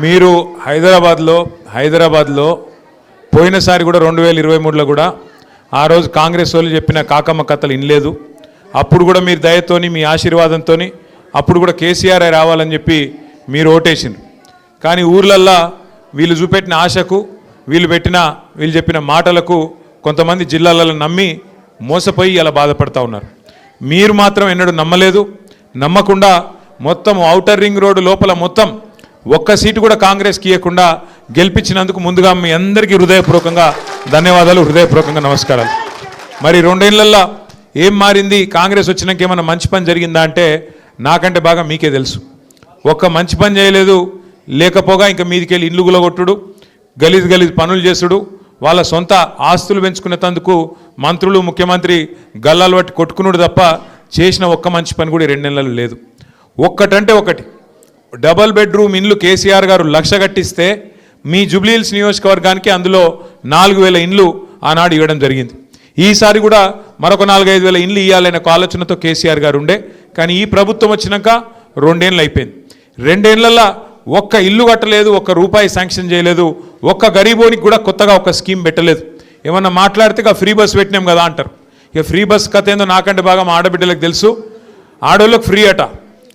మీరు హైదరాబాద్లో పోయినసారి కూడా 2023లో కూడా ఆ రోజు కాంగ్రెస్ వాళ్ళు చెప్పిన కాకమ్మ కథలు వినలేదు. అప్పుడు కూడా మీరు దయతోని మీ ఆశీర్వాదంతోని అప్పుడు కూడా కేసీఆర్ రావాలని చెప్పి మీరు ఓటేసిండ్రు. కానీ ఊర్లల్లో వీళ్ళు చూపెట్టిన ఆశకు వీళ్ళు చెప్పిన మాటలకు కొంతమంది జిల్లాలలో నమ్మి మోసపోయి అలా బాధపడతా ఉన్నారు. మీరు మాత్రం ఎన్నడూ నమ్మలేదు. నమ్మకుండా మొత్తం ఔటర్ రింగ్ రోడ్డు లోపల మొత్తం ఒక్క సీటు కూడా కాంగ్రెస్కి ఇవ్వకుండా గెలిపించినందుకు ముందుగా మీ అందరికీ హృదయపూర్వకంగా ధన్యవాదాలు, హృదయపూర్వకంగా నమస్కారాలు. మరి 2 ఏళ్లలో ఏం మారింది? కాంగ్రెస్ వచ్చినాక ఏమన్నా మంచి పని జరిగిందా అంటే నాకంటే బాగా మీకే తెలుసు. ఒక్క మంచి పని చేయలేదు. లేకపోగా ఇంకా మీదికెళ్ళి ఇల్లు గులగొట్టుడు, గలీజ్ పనులు చేసుడు, వాళ్ళ సొంత ఆస్తులు పెంచుకునేందుకు మంత్రులు ముఖ్యమంత్రి గల్లాలు పట్టి కొట్టుకున్నాడు తప్ప చేసిన ఒక్క మంచి పని కూడా 2 నెలలు లేదు. ఒక్కటంటే ఒకటి, డబల్ బెడ్రూమ్ ఇండ్లు కేసీఆర్ గారు 1,00,000 కట్టిస్తే మీ జూబ్లీహిల్స్ నియోజకవర్గానికి అందులో 4,000 ఇండ్లు ఆనాడు ఇవ్వడం జరిగింది. ఈసారి కూడా మరొక 4,000-5,000 ఇండ్లు ఇవ్వాలనే ఆలోచనతో కేసీఆర్ గారు ఉండే. కానీ ఈ ప్రభుత్వం వచ్చినాక 2 ఏళ్ళు అయిపోయింది. 2 ఏళ్లలో ఒక్క ఇల్లు కట్టలేదు, ఒక్క రూపాయి శాంక్షన్ చేయలేదు, ఒక్క గరీబోనికి కూడా కొత్తగా ఒక స్కీమ్ పెట్టలేదు. ఏమన్నా మాట్లాడితే ఇక ఫ్రీ బస్ పెట్టినాం కదా అంటారు. ఇక ఫ్రీ బస్ కథ ఏందో నాకంటే బాగా మా ఆడబిడ్డలకు తెలుసు. ఆడోళ్ళకి ఫ్రీ అట,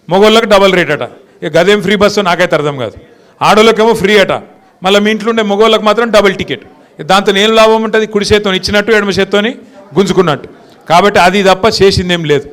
మగోళ్ళకి డబల్ రేట్ అట. ఇక గదేం ఫ్రీ బస్సు నాకైతే అర్థం కాదు. ఆడోళ్ళకేమో ఫ్రీ అట, మళ్ళీ మీ ఇంట్లో ఉండే మగోళ్ళకి మాత్రం డబుల్ టికెట్. దాంతో ఏం లాభం ఉంటుంది? కుడి చేత్తో ఇచ్చినట్టు ఎడమ చేత్తోని గుంజుకున్నట్టు. కాబట్టి అది తప్ప చేసిందేం లేదు.